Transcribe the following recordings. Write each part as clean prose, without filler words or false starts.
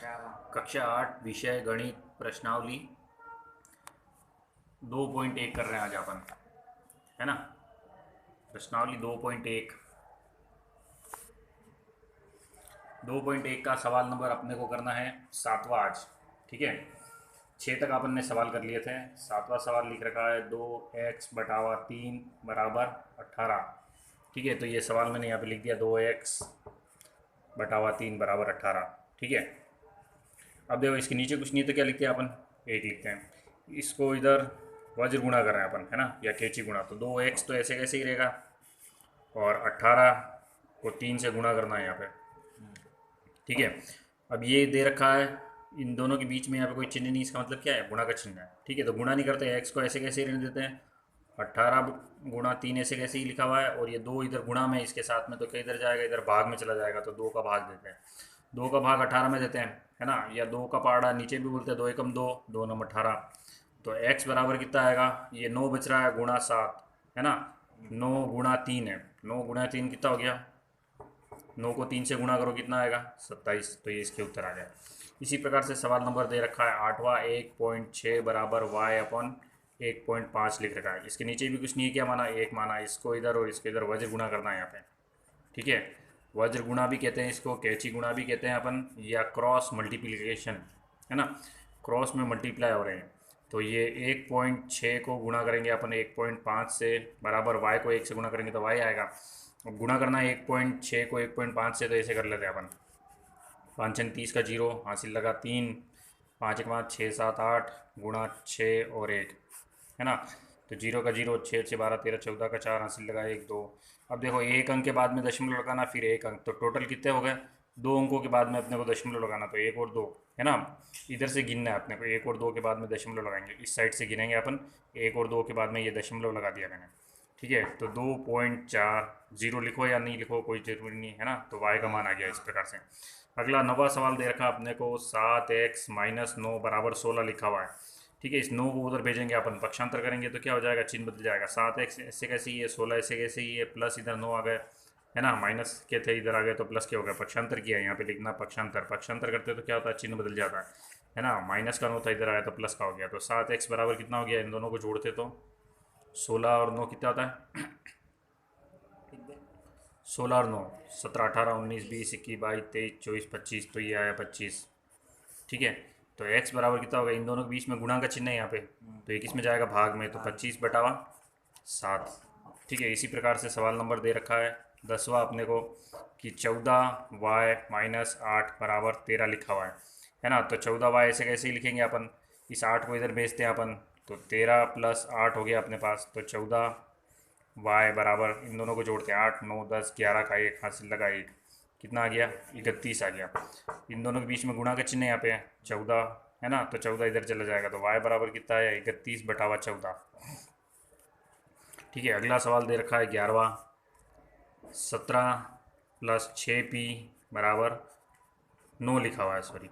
कक्षा 8 विषय गणित प्रश्नावली 2.1 कर रहे हैं आज अपन, है ना। प्रश्नावली 2.1 का सवाल नंबर अपने को करना है 7वां आज, ठीक है। 6 तक अपन ने सवाल कर लिए थे। 7वां सवाल लिख रखा है 2x/3 बराबर 18, ठीक है। तो ये सवाल मैंने यहाँ पे लिख दिया 2x/3 बराबर 18, ठीक है। अब देखो इसके नीचे कुछ नहीं तो क्या लिखते हैं अपन, 1 लिखते हैं। इसको इधर वज्र गुणा कर रहे हैं अपन, है ना, या कैची गुणा। तो 2x तो ऐसे कैसे ही रहेगा, और 18 को 3 से गुणा करना है यहाँ पे, ठीक है। अब ये दे रखा है, इन दोनों के बीच में यहाँ पे कोई चिन्ह नहीं, इसका मतलब क्या है, गुणा का चिन्ह है, ठीक है। तो गुणा नहीं करते, एक्स को ऐसे कैसे ही रहने देते हैं। 18 × 3 ऐसे कैसे ही लिखा हुआ है, और ये 2 इधर गुणा में इसके साथ में, तो क्या इधर जाएगा, इधर भाग में चला जाएगा, तो 2 का भाग देते हैं। 2 का भाग 18 में देते हैं, है ना, या 2 का पाड़ा नीचे भी बोलते हैं, 2 एकम 2, 2 नम 18। तो x बराबर कितना आएगा, ये 9 बच रहा है गुणा 7, है ना। 9 × 3 है, 9 × 3 कितना हो गया, 9 को 3 से गुणा करो कितना आएगा, 27। तो ये इसके उत्तर आ गया। इसी प्रकार से सवाल नंबर दे रखा है 8वां 1.6 बराबर y/1.5 लिख रखा है। इसके नीचे भी कुछ नहीं है, क्या माना, 1 माना। इसको इधर और इसको इधर वज्र गुणा करना है यहाँ पे, ठीक है। वज्र गुणा भी कहते हैं इसको, कैची गुणा भी कहते हैं अपन, या क्रॉस मल्टीप्लिकेशन, है ना। क्रॉस में मल्टीप्लाई हो रहे हैं, तो ये 1.6 को गुणा करेंगे अपन 1.5 से, बराबर y को 1 से गुणा करेंगे तो y आएगा। अब गुणा करना है 1.6 को 1.5 से, तो ऐसे कर लेते हैं अपन। 5 × 30 का 0 हासिल लगा 3, 5 के बाद 6 7 8 गुणा 6 और 1, है ना। तो 0 का 0, 6 6 12 13 14 का 4 हासिल लगा 1 2। अब देखो एक अंक के बाद में दशमलव लगाना, फिर एक अंक, तो टोटल कितने हो गए, 2 अंकों के बाद में अपने को दशमलव लगाना, तो 1 और 2, है ना। इधर से गिनना है अपने को, 1 और 2 के बाद में दशमलव लगाएंगे, इस साइड से गिनेंगे अपन। 1 और 2 के बाद में ये दशमलव लगा दिया मैंने, ठीक है। तो 2.4, 0 लिखो या नहीं लिखो कोई जरूरी नहीं, है ना। तो y का मान आ गया इस प्रकार से। अगला 9वां सवाल दे रखा अपने को 7x-9 बराबर 16 लिखा हुआ है, ठीक है। इस 9 को उधर भेजेंगे अपन, पक्षांतर करेंगे तो क्या हो जाएगा, चिन्ह बदल जाएगा। 7x ऐसे कैसे ही है, 16 ऐसे कैसे ही है, प्लस इधर 9 आ गए, है ना, माइनस के थे इधर आ गए, तो प्लस क्या हो गया, पक्षांतर किया है, यहाँ पे लिखना पक्षांतर। पक्षांतर करते तो क्या होता है, चिन्ह बदल जाता है ना। माइनस का 9 था, इधर आया तो प्लस का हो गया। तो 7x बराबर कितना हो गया, इन दोनों को जोड़ते तो 16 और 9 कितना होता है, 16 और 9 17 18 19 20 21 22 23 24 25, तो ये आया 25, ठीक है। तो x बराबर कितना होगा, इन दोनों के बीच में गुणा का चिन्ह है यहाँ पे, तो ये किस में जाएगा, भाग में, तो 25/7, ठीक है। इसी प्रकार से सवाल नंबर दे रखा है 10वां अपने को कि 14y-8 बराबर 13 लिखा हुआ है ना। तो 14y ऐसे कैसे ही लिखेंगे अपन, इस 8 को इधर भेजते हैं अपन, तो 13 + 8 हो गया अपने पास, तो 14y बराबर, इन दोनों को जोड़ते हैं, 8 9 10 11 का 1 हासिल लगा 1, कितना आ गया, 31 आ गया। इन दोनों के बीच में गुणा का चिन्ह है यहाँ पे 14, है ना, तो 14 इधर चला जाएगा, तो y बराबर कितना है, 31/14, ठीक है। अगला सवाल दे रखा है 11वां 17 + 6p बराबर 9 लिखा हुआ है, सॉरी,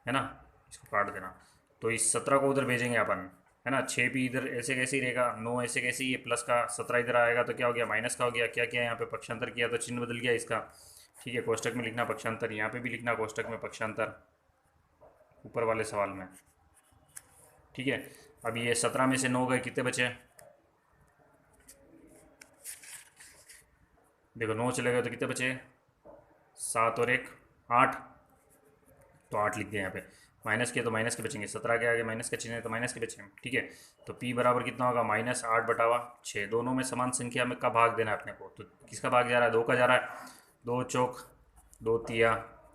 है ना, इसको काट देना। तो इस 17 को उधर भेजेंगे अपन, है ना। 6p इधर ऐसे कैसे ही रहेगा, 9 ऐसे कैसे ही, ये प्लस का 17 इधर आएगा तो क्या हो गया, माइनस का हो गया। क्या किया यहाँ पे, पक्षांतर किया, तो चिन्ह बदल गया इसका, ठीक है। कोष्टक में लिखना पक्षांतर, यहाँ पे भी लिखना कोष्टक में पक्षांतर, ऊपर वाले सवाल में, ठीक है। अब ये 17 में से 9 गए, कितने बचे, देखो 9 चले गए तो कितने बचे, 7 और 1 8, तो 8 लिख दिया यहाँ पे। माइनस किया तो माइनस के बचेंगे, 17 के आगे माइनस का चिन्ह है तो माइनस के बचेंगे, ठीक है। तो p बराबर कितना होगा, -8/6। दोनों में समान संख्या में का भाग देना है अपने को, तो किसका भाग जा रहा है, 2 का जा रहा है, 2 चौक 2 तिया,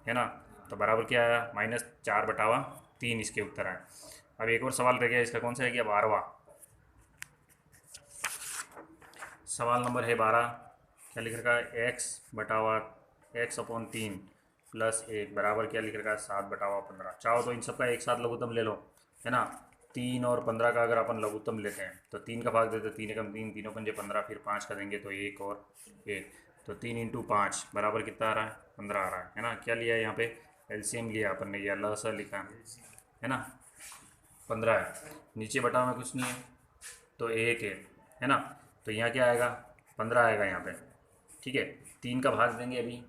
है ना। तो बराबर क्या आया, -4/3, इसके उत्तर आए। अब एक और सवाल रह गया, इसका कौन सा है, 12वां सवाल नंबर है 12। क्या लिख रखा है, x/3 + 1 बराबर क्या लिख रखा है, 7/15। चाहो तो इन सबका एक साथ लघुत्तम ले लो, है ना। 3 और 15 का अगर अपन लघुत्तम लेते हैं तो 3 का भाग देते, 3 एकम 3, 3 पंजे 15, फिर 5 का देंगे तो 1 और 1, तो 3 × 5 बराबर कितना आ रहा है, 15 आ रहा है ना। क्या लिया है यहाँ पे, एलसीएम लिया अपन ने, या लसा लिखा है ना, 15 है। नीचे बटा में कुछ नहीं है, तो 1 है ना। तो यहाँ क्या आएगा, 15 आएगा यहाँ पे, ठीक है। 3 का भाग देंगे अभी,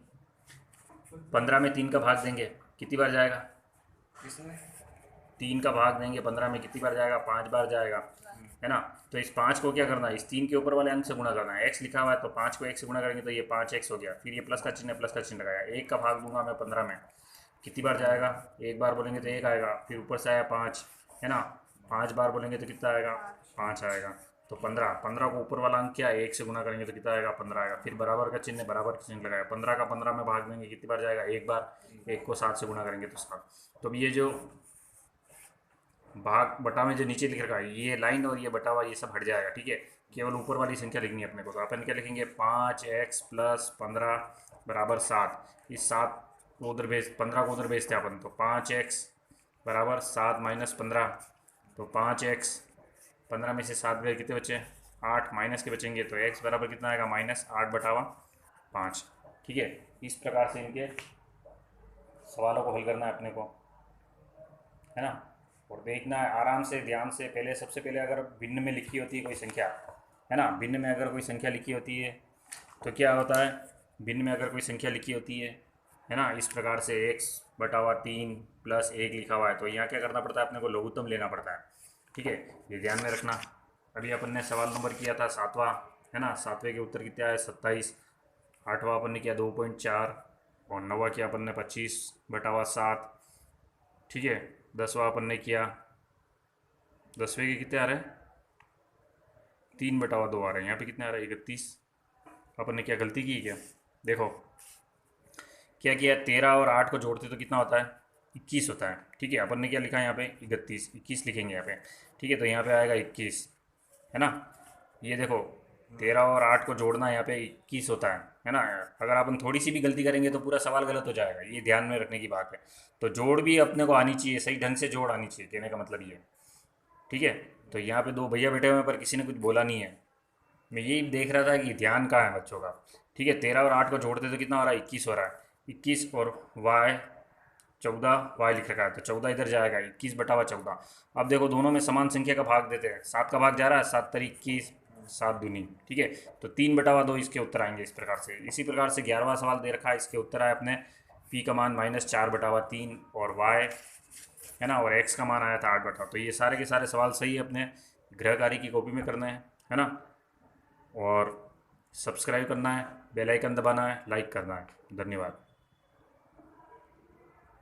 15 में 3 का भाग देंगे, कितनी बार जाएगा, इसमें 3 का भाग देंगे 15 में, कितनी बार जाएगा? 5 बार जाएगा, है ना। तो इस 5 को क्या करना है? इस 3 के ऊपर वाले अंक से गुणा करना है। x लिखा हुआ है तो 5 को 1 से गुणा करेंगे तो ये 5x हो गया। फिर ये प्लस का चिन्ह है, प्लस का चिन्ह लगाया। 1 का भाग दूंगा मैं 15 में, कितनी बार जाएगा? एक बार बोलेंगे तो 1 आएगा, फिर ऊपर से आया 5, है ना। 5 बार बोलेंगे तो कितना आएगा? 5 आएगा। तो 15, 15 को ऊपर वाला अंक क्या है? 1 से गुणा करेंगे तो कितना आएगा? 15 आएगा। फिर बराबर का चिन्ह है, बराबर का चिन्ह लगाया। 15 का 15 में भाग देंगे, कितनी बार जाएगा? एक बार। 1 को 7 से गुणा करेंगे तो 7। तो अब ये जो भाग बटा में जो नीचे लिख रखा है, ये लाइन और ये बटा हुआ, ये सब हट जाएगा, ठीक है। केवल ऊपर वाली संख्या लिखनी है अपने को। तो अपन क्या लिखेंगे? 5x प्लस 15 बराबर 7। इस 7 को उधर भेज, 15 को उधर भेजते हैं अपन, तो 5x बराबर 7 माइनस 15। तो 5x, 15 में से 7 गए, कितने बचे? 8 माइनस के बचेंगे, तो x बराबर कितना आएगा? माइनस 8 बटावा 5, ठीक है। इस प्रकार से इनके सवालों को हल करना है अपने को, है ना। और देखना है आराम से, ध्यान से। पहले, सबसे पहले अगर भिन्न में लिखी होती है कोई संख्या, है ना, भिन्न में अगर कोई संख्या लिखी होती है तो क्या होता है? भिन्न में अगर कोई संख्या लिखी होती है ना, इस प्रकार से x बटा हुआ 3 प्लस 1 लिखा हुआ है, तो यहाँ क्या करना पड़ता है अपने को? लघुत्तम लेना पड़ता है, ठीक है। ये ध्यान में रखना। अभी अपन ने सवाल नंबर किया था 7वां, है ना। 7वें के उत्तर कितना है? 27। 8वां अपन ने किया 2.4, और 9वां किया अपन ने 25 बटा हुआ 7, ठीक है। 10वां अपन ने किया, 10वें के कितने आ रहे हैं? 3 बटा हुआ 2 आ रहे हैं। यहाँ पे कितने आ रहे हैं? 31। अपन ने क्या गलती की क्या? देखो क्या किया, 13 और 8 को जोड़ते तो कितना होता है? 21 होता है, ठीक है। अपन ने क्या लिखा है यहाँ पे? 31, 21 लिखेंगे यहाँ पे, ठीक है। तो यहाँ पे आएगा 21, है ना। ये देखो, 13 और 8 को जोड़ना यहाँ पे 21 होता है ना। अगर अपन थोड़ी सी भी गलती करेंगे तो पूरा सवाल गलत हो जाएगा, ये ध्यान में रखने की बात है। तो जोड़ भी अपने को आनी चाहिए, सही ढंग से जोड़ आनी चाहिए, कहने का मतलब ये है, ठीक है। तो यहाँ पे दो भैया बैठे हुए हैं पर किसी ने कुछ बोला नहीं है। मैं यही देख रहा था कि ध्यान कहाँ है बच्चों का, ठीक है। 13 और 8 को जोड़ते तो कितना हो रहा है? 21 हो रहा है। 21 और वाई 14, वाई लिख रखा है तो 14 इधर जाएगा, 21 बटा हुआ 14। अब देखो दोनों में समान संख्या का भाग देते हैं, 7 का भाग जा रहा है, 7 तरी 21, 7 दूनी, ठीक है। तो 3 बटा हुआ 2 इसके उत्तर आएंगे इस प्रकार से। इसी प्रकार से 11वां सवाल दे रखा है, इसके उत्तर आए अपने पी का मान -4 बटा हुआ 3 और वाई, है ना, और एक्स का मान आया था 8 बटा। तो ये सारे के सारे सवाल सही है, अपने गृह कार्य की कॉपी में करना है ना। और सब्सक्राइब करना है, बेल आइकन दबाना है, लाइक करना है। धन्यवाद।